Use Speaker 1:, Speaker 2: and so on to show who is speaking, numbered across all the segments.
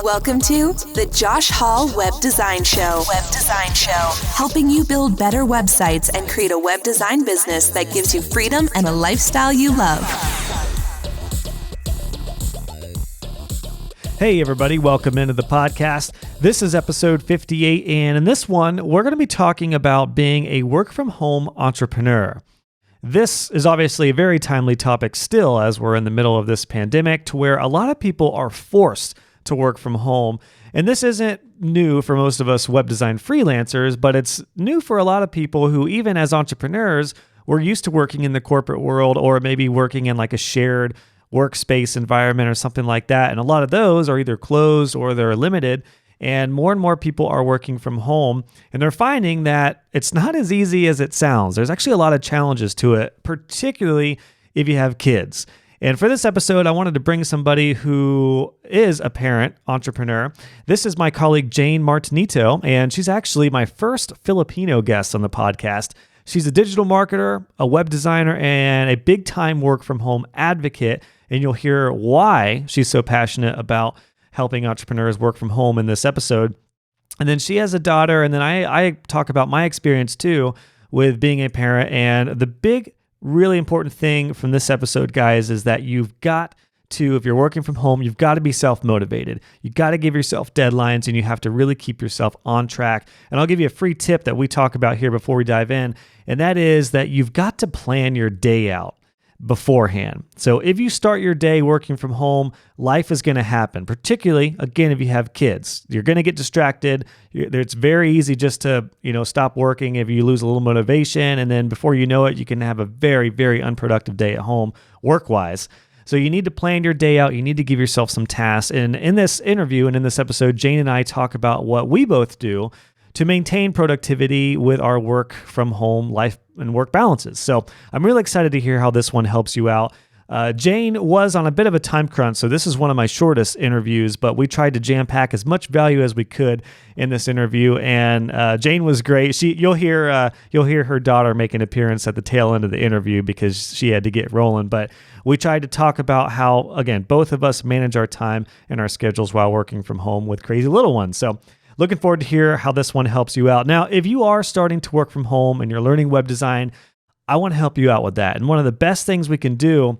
Speaker 1: Welcome to the Josh Hall Web Design Show. Helping you build better websites and create a web design business that gives you freedom and a lifestyle you love.
Speaker 2: Hey everybody, welcome into the podcast. This is episode 58, and in this one, we're going to be talking about being a work-from-home entrepreneur. This is obviously a very timely topic still, as we're in the middle of this pandemic, to where a lot of people are forced to work from home. And this isn't new for most of us web design freelancers, but it's new for a lot of people who, even as entrepreneurs, were used to working in the corporate world or maybe working in like a shared workspace environment or something like that. And a lot of those are either closed or they're limited. And more people are working from home, and they're finding that it's not as easy as it sounds. There's actually a lot of challenges to it, particularly if you have kids. And for this episode, I wanted to bring somebody who is a parent entrepreneur. This is my colleague, Jane Martinito, and she's actually my first Filipino guest on the podcast. She's a digital marketer, a web designer, and a big-time work-from-home advocate. And you'll hear why she's so passionate about helping entrepreneurs work from home in this episode. And then she has a daughter, and then I talk about my experience too with being a parent. And the big, really important thing from this episode, guys, is that you've got to, if you're working from home, you've got to be self-motivated. You've got to give yourself deadlines, and you have to really keep yourself on track. And I'll give you a free tip that we talk about here before we dive in, and that is that you've got to plan your day out beforehand. So if you start your day working from home, life is going to happen, particularly, again, if you have kids. You're going to get distracted. It's very easy just to, stop working if you lose a little motivation, and then before you know it, you can have a very, very unproductive day at home work-wise. So you need to plan your day out. You need to give yourself some tasks. And in this interview and in this episode, Jane and I talk about what we both do to maintain productivity with our work from home life and work balances. So I'm really excited to hear how this one helps you out. Jane was on a bit of a time crunch, so this is one of my shortest interviews, but we tried to jam pack as much value as we could in this interview, and Jane was great. You'll hear her daughter make an appearance at the tail end of the interview because she had to get rolling, but we tried to talk about how, again, both of us manage our time and our schedules while working from home with crazy little ones. So looking forward to hear how this one helps you out. Now, if you are starting to work from home and you're learning web design, I want to help you out with that. And one of the best things we can do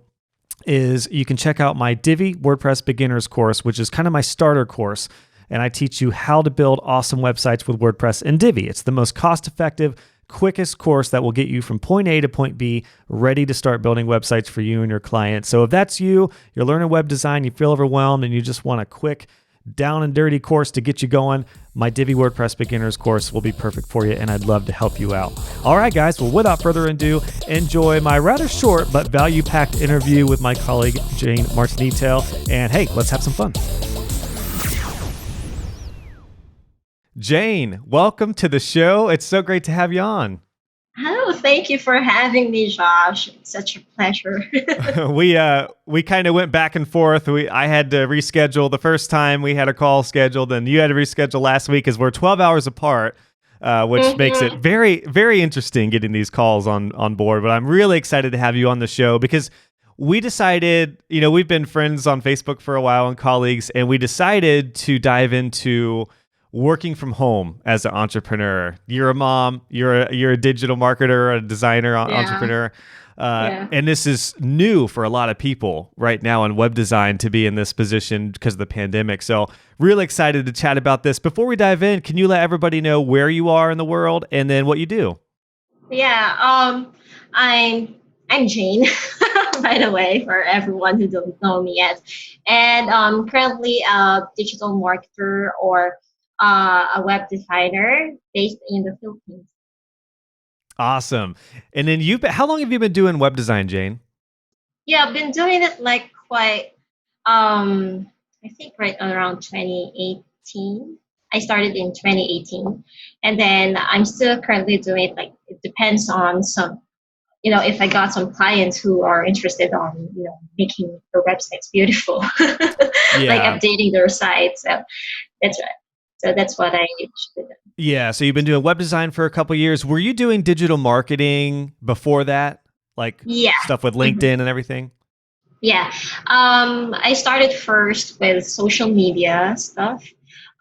Speaker 2: is you can check out my Divi WordPress Beginners course, which is kind of my starter course. And I teach you how to build awesome websites with WordPress and Divi. It's the most cost-effective, quickest course that will get you from point A to point B, ready to start building websites for you and your clients. So if that's you, you're learning web design, you feel overwhelmed, and you just want a quick down and dirty course to get you going, my Divi WordPress Beginners course will be perfect for you, and I'd love to help you out. All right, guys. Well, without further ado, enjoy my rather short but value-packed interview with my colleague, Jane Martinito. And hey, let's have some fun. Jane, welcome to the show. It's so great to have you on.
Speaker 3: Oh, thank you for having me, Josh. It's such a pleasure.
Speaker 2: We kind of went back and forth. I had to reschedule the first time we had a call scheduled, and you had to reschedule last week as we're 12 hours apart, which makes it very, very interesting getting these calls on board. But I'm really excited to have you on the show because we decided, we've been friends on Facebook for a while and colleagues, and we decided to dive into working from home as an entrepreneur. You're a mom, you're a digital marketer, a designer, entrepreneur. And this is new for a lot of people right now in web design to be in this position because of the pandemic. So really excited to chat about this. Before we dive in, can you let everybody know where you are in the world and then what you do?
Speaker 3: Yeah, I'm Jane, by the way, for everyone who don't know me yet. And I'm currently a digital marketer or a web designer based in the Philippines.
Speaker 2: Awesome. And then how long have you been doing web design, Jane?
Speaker 3: Yeah, I've been doing it like quite, I think right around 2018. I started in 2018. And then I'm still currently doing it. Like, it depends on some, if I got some clients who are interested on, making their websites beautiful, like updating their sites. So that's right. So that's what I did.
Speaker 2: Yeah. So you've been doing web design for a couple of years. Were you doing digital marketing before that? Like stuff with LinkedIn and everything?
Speaker 3: Yeah. I started first with social media stuff.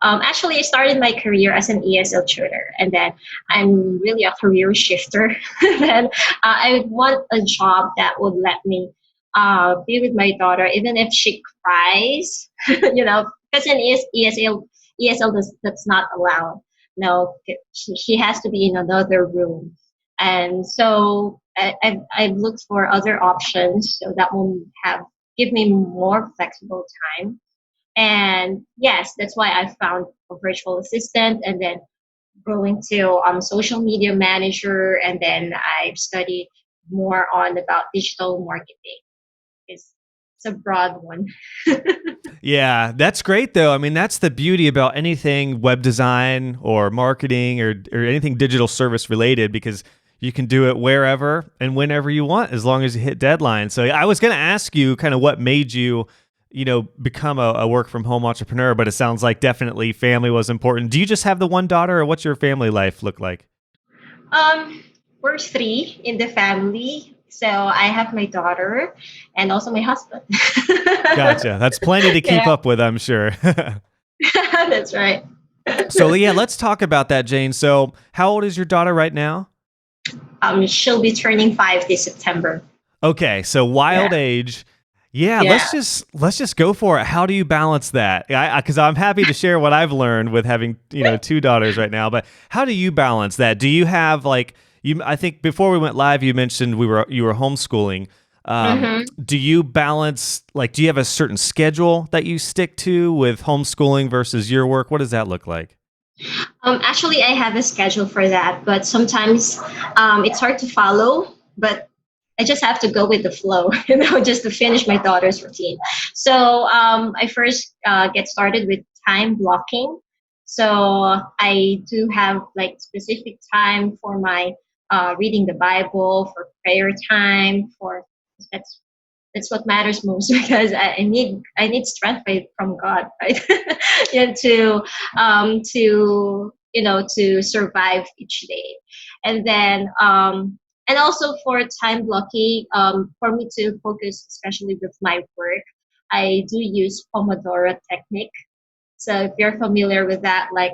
Speaker 3: Actually, I started my career as an ESL tutor, and then I'm really a career shifter. Then I want a job that would let me be with my daughter, even if she cries, because in ESL that's not allowed. No, she has to be in another room. And so I've looked for other options so that will give me more flexible time. And yes, that's why I found a virtual assistant and then going to social media manager. And then I've studied more on about digital marketing. It's a broad one.
Speaker 2: Yeah, that's great though. I mean, that's the beauty about anything web design or marketing or anything digital service related, because you can do it wherever and whenever you want as long as you hit deadlines. So I was going to ask you kind of what made you, become a work from home entrepreneur, but it sounds like definitely family was important. Do you just have the one daughter, or what's your family life look like?
Speaker 3: Um, we're three in the family. So I have my daughter and also my husband.
Speaker 2: Gotcha. That's plenty to keep
Speaker 3: Yeah,
Speaker 2: up with, I'm sure.
Speaker 3: that's right.
Speaker 2: So yeah, let's talk about that, Jane. So how old is your daughter right now?
Speaker 3: She'll be turning 5 this September.
Speaker 2: Okay, so wild
Speaker 3: Yeah.
Speaker 2: age. Yeah,
Speaker 3: Yeah.
Speaker 2: let's just go for it. How do you balance that? Because I'm happy to share what I've learned with having two daughters right now. But how do you balance that? Do you have like you? I think before we went live, you mentioned you were homeschooling.
Speaker 3: hmm
Speaker 2: Do you balance, like, do you have a certain schedule that you stick to with homeschooling versus your work? What does that look like?
Speaker 3: Actually, I have a schedule for that, but sometimes it's hard to follow. But I just have to go with the flow, just to finish my daughter's routine. So I first get started with time blocking. So I do have like specific time for my reading the Bible, for prayer time, for that's that's what matters most because I need strength from God, right? Yeah, to survive each day, and then and also for time blocking, for me to focus, especially with my work, I do use Pomodoro technique. So if you're familiar with that, like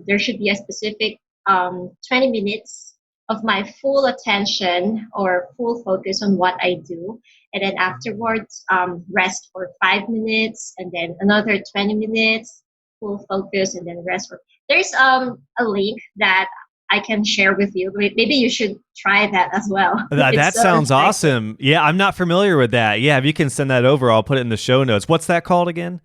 Speaker 3: there should be a specific 20 minutes of my full attention or full focus on what I do. And then afterwards, rest for 5 minutes and then another 20 minutes, full focus and then rest for. There's a link that I can share with you. Maybe you should try that as well. It's
Speaker 2: That
Speaker 3: so
Speaker 2: sounds
Speaker 3: effective.
Speaker 2: awesome. Yeah, I'm not familiar with that. Yeah, if you can send that over, I'll put it in the show notes. What's that called again?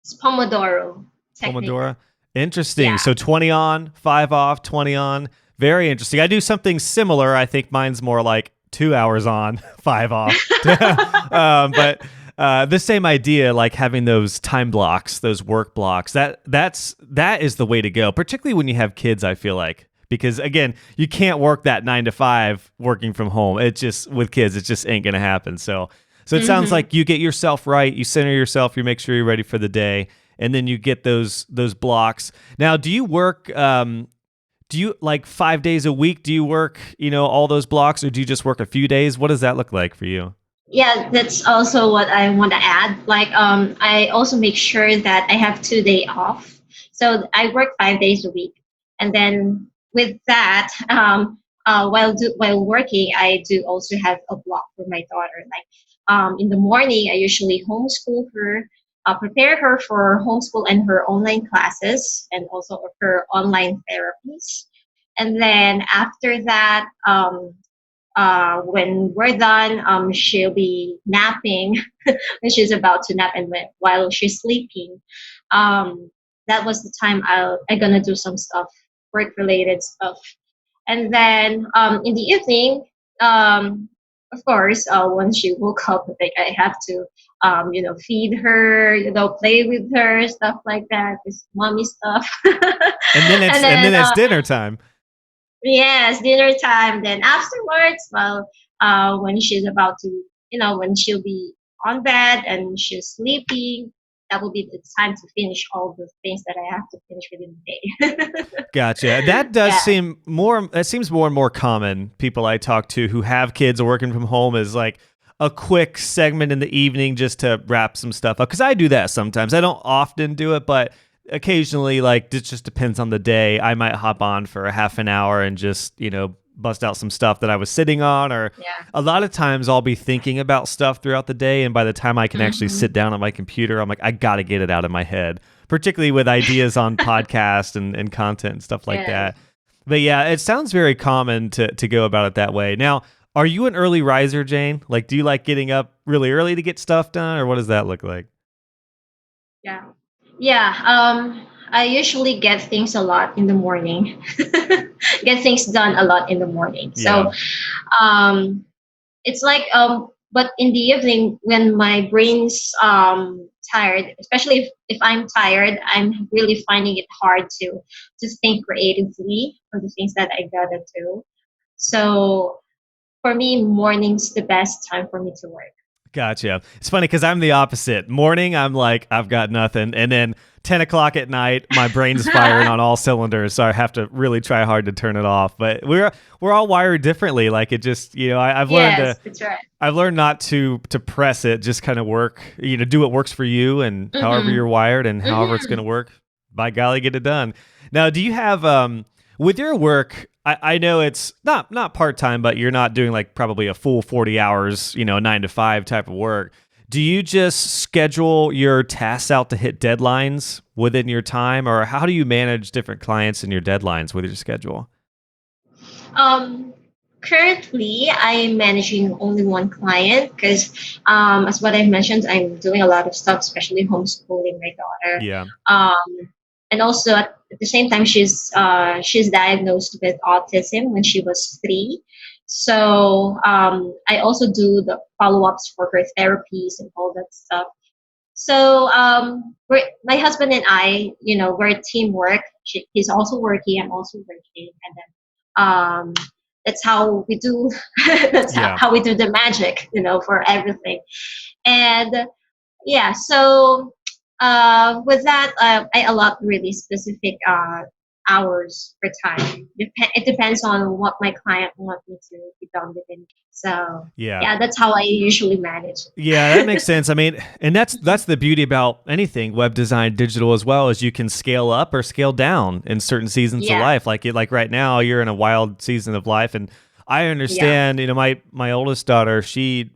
Speaker 3: It's Pomodoro technique.
Speaker 2: Pomodoro. Interesting.
Speaker 3: Yeah.
Speaker 2: So 20 on, 5 off, 20 on. Very interesting. I do something similar. I think mine's more like 2 hours on, 5 off. But the same idea, like having those time blocks, those work blocks. That is the way to go, particularly when you have kids. I feel like, because again, you can't work that 9 to 5 working from home. It just, with kids, it just ain't gonna happen. So it sounds
Speaker 3: hmm
Speaker 2: like you get yourself right, you center yourself, you make sure you're ready for the day, and then you get those blocks. Now, do you work? Do you, like, 5 days a week? Do you work, all those blocks, or do you just work a few days? What does that look like for you?
Speaker 3: Yeah, that's also what I want to add. Like, I also make sure that I have 2 day off. So I work 5 days a week, and then with that, while working, I do also have a block for my daughter. Like, in the morning, I usually homeschool her, prepare her for homeschool and her online classes, and also her online therapies. And then after that, when we're done, she'll be napping when she's about to nap, and while she's sleeping, um, that was the time I'm gonna do some stuff, work related stuff, and then in the evening, of course, once she woke up, like I have to, feed her, play with her, stuff like that, this mommy stuff,
Speaker 2: And then
Speaker 3: and
Speaker 2: it's
Speaker 3: then
Speaker 2: dinner time.
Speaker 3: yes, dinner time. Then afterwards, well, when she's about to, when she'll be on bed and she's sleeping, that will be the time to finish all the things that I have to finish within the day.
Speaker 2: Gotcha. That does
Speaker 3: Yeah.
Speaker 2: seem more. That seems more and more common. People I talk to who have kids or working from home is like, a quick segment in the evening just to wrap some stuff up. Cause I do that sometimes. I don't often do it, but occasionally, like, it just depends on the day. I might hop on for a half an hour and just, bust out some stuff that I was sitting on, or
Speaker 3: Yeah.
Speaker 2: a lot of times I'll be thinking about stuff throughout the day. And by the time I can actually
Speaker 3: Mm-hmm.
Speaker 2: sit down on my computer, I'm like, I got to get it out of my head, particularly with ideas on podcasts and content and stuff like
Speaker 3: Yeah.
Speaker 2: that. But yeah, it sounds very common to go about it that way. Now, are you an early riser, Jane? Like, do you like getting up really early to get stuff done, or what does that look like?
Speaker 3: Yeah. Yeah. I usually get things a lot in the morning. Get things done a lot in the morning.
Speaker 2: Yeah.
Speaker 3: So it's like but in the evening when my brain's tired, especially if I'm tired, I'm really finding it hard to think creatively on the things that I gotta do. So for me, morning's the best time for me to work.
Speaker 2: Gotcha. It's funny because I'm the opposite. Morning, I'm like, I've got nothing. And then 10 o'clock at night, my brain's firing on all cylinders. So I have to really try hard to turn it off. But we're all wired differently. Like, it just, I've learned
Speaker 3: Yes, that's right.
Speaker 2: I've learned not to press it, just kind of work, do what works for you and however
Speaker 3: Mm-hmm.
Speaker 2: you're wired and however it's
Speaker 3: Mm-hmm.
Speaker 2: going to work. By golly, get it done. Now, do you have, with your work, I know it's not part-time, but you're not doing like probably a full 40 hours, 9 to 5 type of work. Do you just schedule your tasks out to hit deadlines within your time, or how do you manage different clients and your deadlines with your schedule?
Speaker 3: Um, Currently, I'm managing only one client because, as what I've mentioned, I'm doing a lot of stuff, especially homeschooling my daughter.
Speaker 2: Yeah.
Speaker 3: And also at the same time, she's diagnosed with autism when she was 3. So I also do the follow-ups for her therapies and all that stuff. So my husband and I, we're a teamwork. He's also working, I'm also working, and then that's how we do. That's
Speaker 2: Yeah.
Speaker 3: how we do the magic, for everything. And yeah, so with that, I allot really specific hours per time. It depends on what my client wants me to be done within. So
Speaker 2: Yeah.
Speaker 3: yeah, that's how I usually manage.
Speaker 2: Yeah, that makes sense. I mean, and that's the beauty about anything web design, digital as well, is you can scale up or scale down in certain seasons of
Speaker 3: Yeah.
Speaker 2: life. Like right now, you're in a wild season of life, and I
Speaker 3: Yeah.
Speaker 2: understand. My oldest daughter, she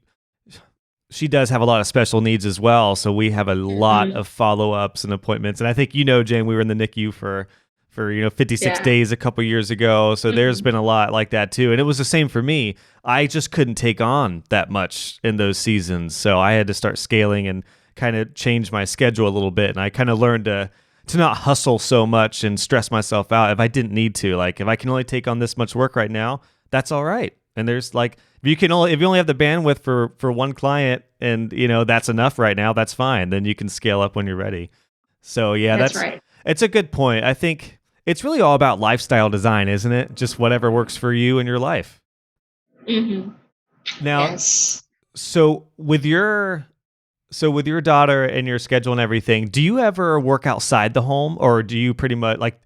Speaker 2: does have a lot of special needs as well, so we have a lot
Speaker 3: Mhm.
Speaker 2: of follow ups and appointments. And I think Jane, we were in the NICU for 56
Speaker 3: Yeah.
Speaker 2: days a couple years ago. So there's
Speaker 3: Mhm.
Speaker 2: been a lot like that too. And it was the same for me. I just couldn't take on that much in those seasons. So I had to start scaling and kind of change my schedule a little bit. And I kind of learned to not hustle so much and stress myself out if I didn't need to. Like, if I can only take on this much work right now, that's all right. And there's like, if you only have the bandwidth for one client and that's enough right now, that's fine. Then you can scale up when you're ready. So yeah,
Speaker 3: That's right.
Speaker 2: it's a good point. I think it's really all about lifestyle design, isn't it? Just whatever works for you in your life.
Speaker 3: Hmm.
Speaker 2: Now,
Speaker 3: Yes.
Speaker 2: so with your daughter and your schedule and everything, do you ever work outside the home, or do you pretty much like?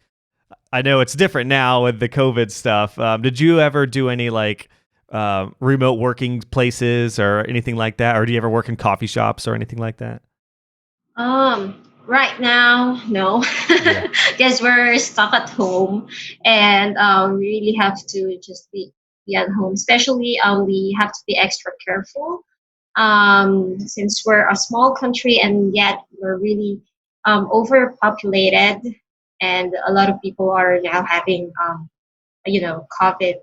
Speaker 2: I know it's different now with the COVID stuff. Did you ever do any like remote working places or anything like that, or do you ever work in coffee shops or anything like that?
Speaker 3: Right now, no,
Speaker 2: Yeah.
Speaker 3: because we're stuck at home, and we really have to just be at home. Especially, we have to be extra careful, since we're a small country and yet we're really overpopulated, and a lot of people are now having COVID,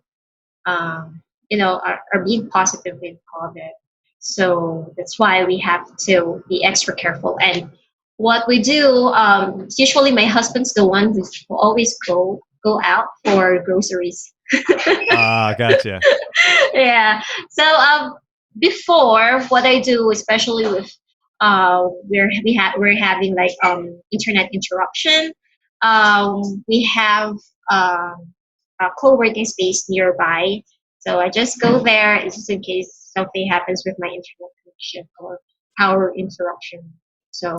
Speaker 3: are being positive with COVID. So that's why we have to be extra careful. And what we do, usually my husband's the one who always go out for groceries.
Speaker 2: Ah, gotcha.
Speaker 3: Yeah. So before, what I do, especially with we're having like internet interruption. We have a co-working space nearby, so I just go there just in case something happens with my internet connection or power interruption. So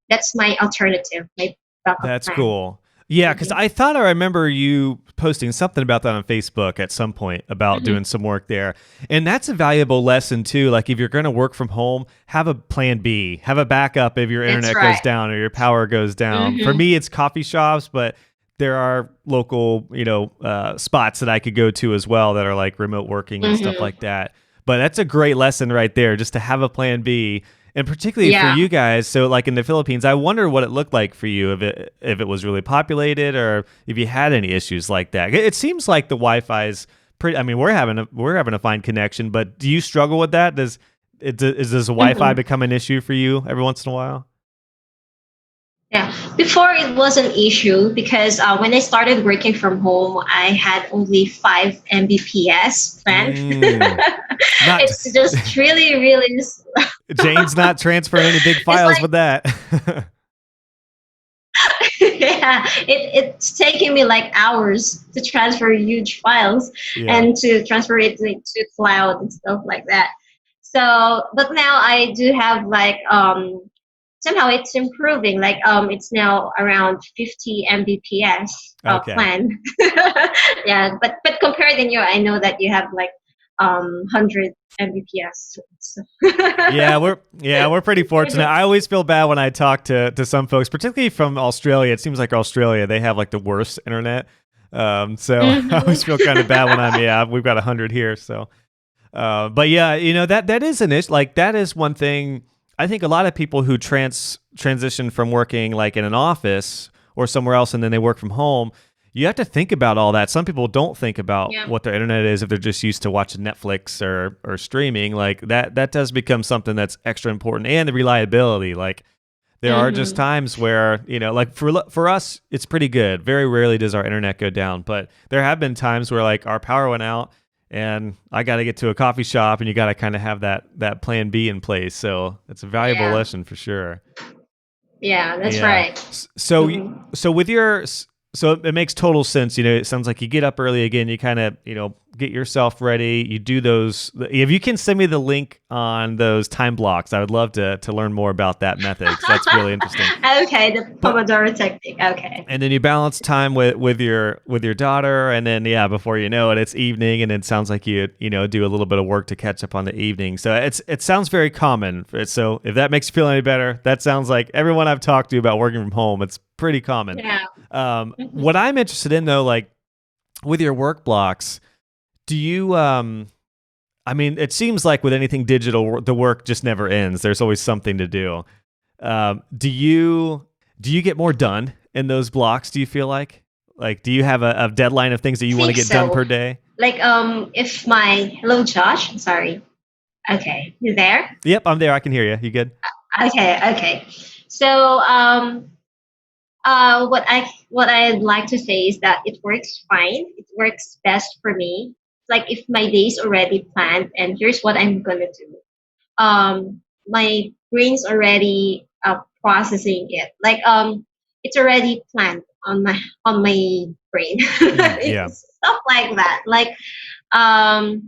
Speaker 3: that's my alternative, my backup
Speaker 2: That's
Speaker 3: plan.
Speaker 2: cool. Yeah, because I thought I remember you posting something about that on Facebook at some point about doing some work there. And that's a valuable lesson too. Like if you're going to work from home, have a plan B, have a backup if your internet goes down or your power goes down. For me, it's coffee shops, but there are local, spots that I could go to as well that are like remote working and stuff like that. But that's a great lesson right there, just to have a plan B. And particularly for you guys, so like in the Philippines, I wonder what it looked like for you, if it was really populated or if you had any issues like that. It seems like the Wi-Fi is pretty. I mean, we're having a fine connection, but do you struggle with that? Does the Wi-Fi become an issue for you every once in a while?
Speaker 3: Yeah, before it was an issue because when I started working from home, I had only 5 Mbps plan. It's just really, really slow.
Speaker 2: Jane's not transferring any big files with that.
Speaker 3: Yeah, it's taking me like hours to transfer huge files and to transfer it to cloud and stuff like that. So, but now I do have like somehow it's improving. Like it's now around 50 Mbps plan. Yeah, but compared in you, I know that you have like 100 Mbps. So.
Speaker 2: Yeah, we're pretty fortunate. I always feel bad when I talk to some folks, particularly from Australia. It seems like Australia, they have like the worst internet. So I always feel kind of bad when we've got 100 here. So, but yeah, that is an issue. Like that is one thing. I think a lot of people who transition from working like in an office or somewhere else and then they work from home, you have to think about all that. Some people don't think about what their internet is if they're just used to watching Netflix or streaming. Like that does become something that's extra important, and the reliability. Like there are just times where, like for us, it's pretty good. Very rarely does our internet go down, but there have been times where like our power went out and I got to get to a coffee shop, and you got to kind of have that plan B in place. So it's a valuable lesson for sure.
Speaker 3: Yeah, that's right.
Speaker 2: So with so it makes total sense. It sounds like you get up early again. You kind of, get yourself ready. You do those. If you can send me the link on those time blocks, I would love to learn more about that method. 'Cause that's really interesting.
Speaker 3: Okay, the Pomodoro technique. Okay.
Speaker 2: And then you balance time with your daughter, and then before you know it, it's evening, and it sounds like you do a little bit of work to catch up on the evening. So it sounds very common. So if that makes you feel any better, that sounds like everyone I've talked to about working from home, it's pretty common.
Speaker 3: Yeah.
Speaker 2: What I'm interested in though, like with your work blocks, do you, it seems like with anything digital, the work just never ends. There's always something to do. Do you get more done in those blocks? Do you feel like do you have a deadline of things that you want to get done per day?
Speaker 3: Like, hello, Josh. Sorry. Okay. You there?
Speaker 2: Yep, I'm there. I can hear you. You good?
Speaker 3: Okay. So, what I'd like to say is that it works fine. It works best for me. Like if my day's already planned and here's what I'm gonna do. My brain's already processing it. Like it's already planned on my brain. Stuff like that. Like I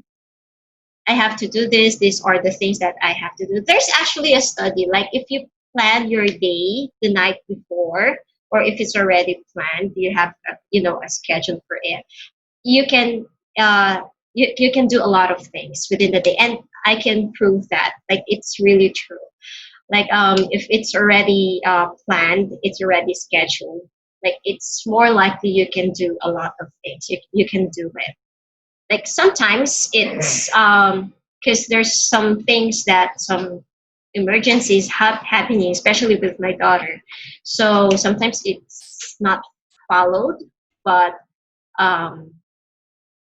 Speaker 3: have to do this. These are the things that I have to do. There's actually a study. Like if you plan your day the night before, or if it's already planned, you have a schedule for it. You can you can do a lot of things within the day, and I can prove that. Like it's really true. Like if it's already planned, it's already scheduled. Like it's more likely you can do a lot of things. You can do it. Like sometimes it's because there's some things that some emergencies happening, especially with my daughter. So sometimes it's not followed, but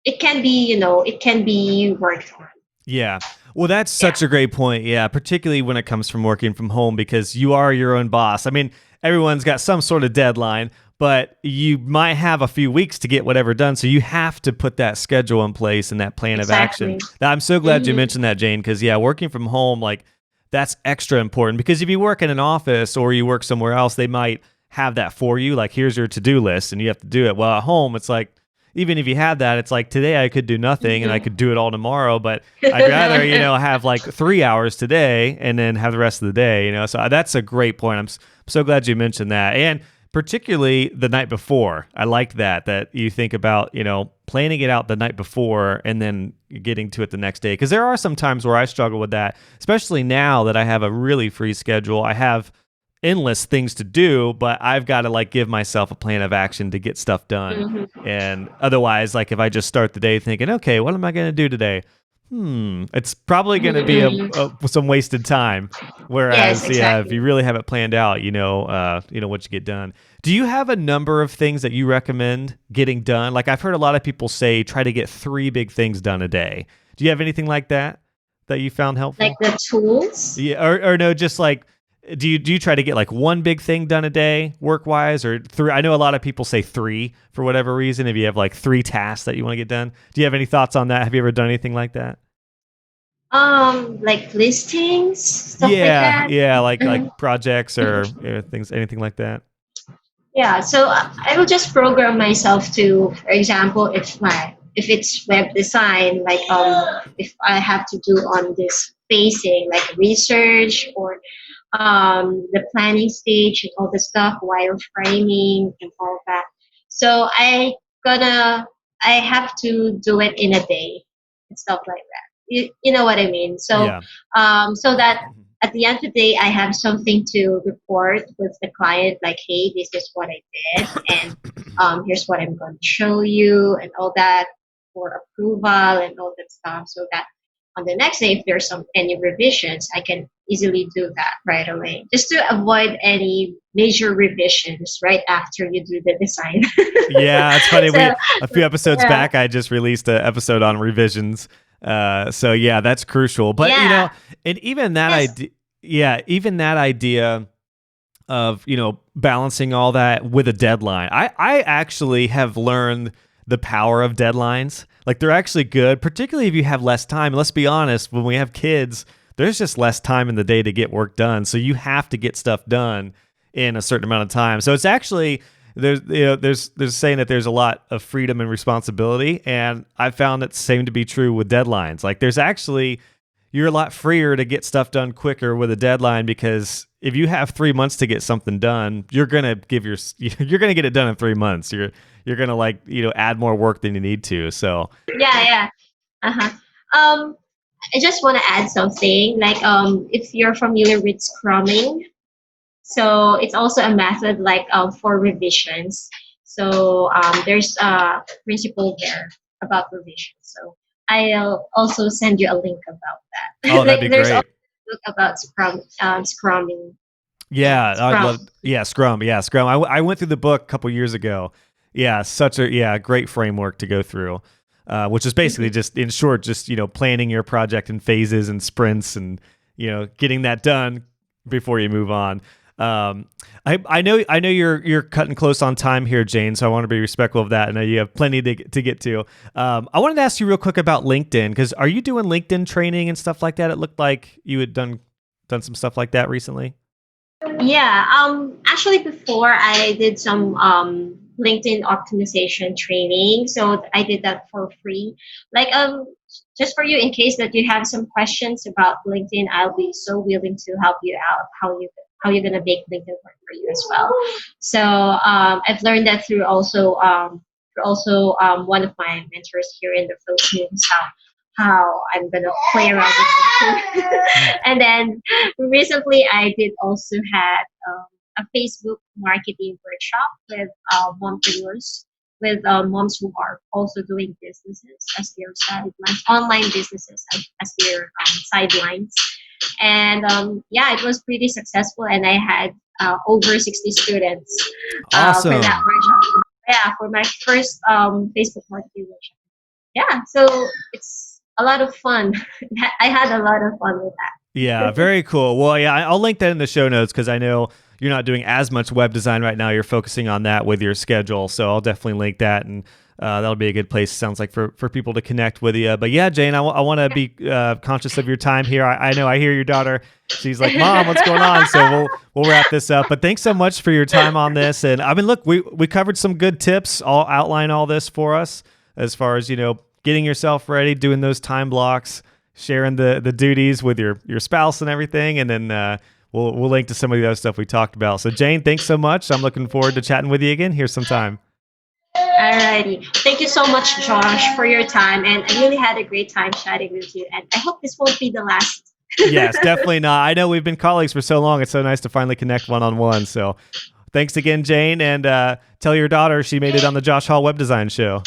Speaker 3: it can be worked on.
Speaker 2: Yeah. Well, that's such a great point. Yeah, particularly when it comes from working from home, because you are your own boss. I mean, everyone's got some sort of deadline, but you might have a few weeks to get whatever done. So you have to put that schedule in place and that plan of action. Now, I'm so glad you mentioned that, Jane, because working from home, like that's extra important, because if you work in an office or you work somewhere else, they might have that for you. Like, here's your to-do list and you have to do it. Well, at home, it's like, even if you had that, it's like today I could do nothing and I could do it all tomorrow, but I'd rather, have like 3 hours today and then have the rest of the day, So that's a great point. I'm so glad you mentioned that. And particularly the night before. I like that you think about, planning it out the night before and then getting to it the next day. Because there are some times where I struggle with that, especially now that I have a really free schedule. I have endless things to do, but I've got to give myself a plan of action to get stuff done. And otherwise, if I just start the day thinking, okay, what am I going to do today? It's probably going to be some wasted time. Whereas,
Speaker 3: Yes, exactly.
Speaker 2: if you really have it planned out, you know what you get done. Do you have a number of things that you recommend getting done? I've heard a lot of people say, try to get 3 big things done a day. Do you have anything like that you found helpful?
Speaker 3: Like the tools?
Speaker 2: Yeah, or no, just do you try to get 1 big thing done a day work wise, or 3? I know a lot of people say 3 for whatever reason. If you have 3 tasks that you want to get done, do you have any thoughts on that? Have you ever done anything like that?
Speaker 3: Like listings, stuff like that.
Speaker 2: Yeah, like projects or things, anything like that.
Speaker 3: Yeah, so I will just program myself to, for example, if it's web design, if I have to do on this facing, like research or the planning stage and all the stuff, wireframing and all that. So I have to do it in a day and stuff like that. You know what I mean? So
Speaker 2: Yeah.
Speaker 3: so that at the end of the day, I have something to report with the client, like, hey, this is what I did, and here's what I'm going to show you, and all that for approval and all that stuff, so that on the next day, if there's any revisions, I can easily do that right away, just to avoid any major revisions right after you do the design.
Speaker 2: Yeah, it's funny.
Speaker 3: So,
Speaker 2: A few episodes
Speaker 3: yeah.
Speaker 2: back, I just released an episode on revisions. So yeah, that's crucial. But
Speaker 3: Yeah.
Speaker 2: and even that
Speaker 3: Yes.
Speaker 2: idea, even that idea of balancing all that with a deadline. I actually have learned the power of deadlines. They're actually good, particularly if you have less time. Let's be honest, when we have kids, there's just less time in the day to get work done. So you have to get stuff done in a certain amount of time. So it's actually there's saying that there's a lot of freedom and responsibility, and I've found that same to be true with deadlines. There's actually, you're a lot freer to get stuff done quicker with a deadline, because if you have 3 months to get something done, you're gonna get it done in 3 months. You're gonna add more work than you need to. So
Speaker 3: Yeah. Uh-huh. I just want to add something, if you're familiar with Scrumming, so it's also a method for revisions. So there's a principle there about revisions. So I'll also send you a link about that.
Speaker 2: oh, that'd be
Speaker 3: There's also
Speaker 2: great.
Speaker 3: a book about Scrumming.
Speaker 2: Yeah, I'd
Speaker 3: Scrum.
Speaker 2: love. Yeah, Scrum. Yeah, Scrum. I went through the book a couple years ago. Yeah, such a great framework to go through, which is basically just, in short, just planning your project in phases and sprints, and getting that done before you move on. I know you're cutting close on time here, Jane, so I want to be respectful of that. I know you have plenty to get to. I wanted to ask you real quick about LinkedIn, because are you doing LinkedIn training and stuff like that? It looked like you had done some stuff like that recently.
Speaker 3: Yeah. Actually, before I did some LinkedIn optimization training, so I did that for free. Just for you, in case that you have some questions about LinkedIn, I'll be so willing to help you out. How you're gonna make LinkedIn work for you as well. So I've learned that through also one of my mentors here in the Philippines, how I'm gonna play around with it. And then recently I did also had a Facebook marketing workshop with mompreneurs, with moms who are also doing businesses as their sidelines, online businesses as their sidelines. And yeah, it was pretty successful, and I had over 60 students for
Speaker 2: Awesome.
Speaker 3: that workshop. Yeah, for my first Facebook marketing workshop. Yeah, so it's a lot of fun. I had a lot of fun with that.
Speaker 2: Yeah, very cool. Well, yeah, I'll link that in the show notes, because I know you're not doing as much web design right now. You're focusing on that with your schedule. So I'll definitely link that, and that'll be a good place, sounds like, for people to connect with you. But yeah, Jane, I want to be conscious of your time here. I know I hear your daughter. She's like, Mom, what's going on? So we'll wrap this up. But thanks so much for your time on this. And I mean, look, we covered some good tips. I'll outline all this for us as far as, getting yourself ready, doing those time blocks, sharing the duties with your spouse and everything. And then we'll link to some of the other stuff we talked about. So Jane, thanks so much. I'm looking forward to chatting with you again here sometime.
Speaker 3: Alrighty. Thank you so much, Josh, for your time. And I really had a great time chatting with you. And I hope this won't be the last.
Speaker 2: Yes, definitely not. I know we've been colleagues for so long. It's so nice to finally connect one-on-one. So thanks again, Jane. And tell your daughter she made it on the Josh Hall Web Design Show.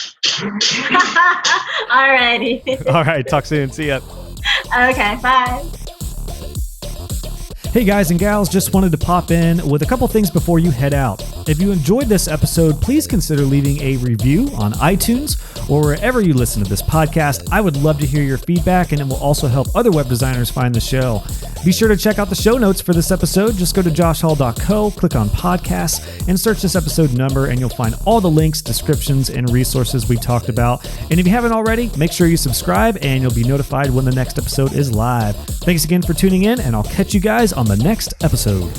Speaker 3: Alrighty.
Speaker 2: All right. Talk soon. See ya.
Speaker 3: Okay. Bye.
Speaker 2: Hey guys and gals, just wanted to pop in with a couple things before you head out. If you enjoyed this episode, please consider leaving a review on iTunes or wherever you listen to this podcast. I would love to hear your feedback, and it will also help other web designers find the show. Be sure to check out the show notes for this episode. Just go to joshhall.co, click on podcasts, and search this episode number, and you'll find all the links, descriptions, and resources we talked about. And if you haven't already, make sure you subscribe, and you'll be notified when the next episode is live. Thanks again for tuning in, and I'll catch you guys on the next episode.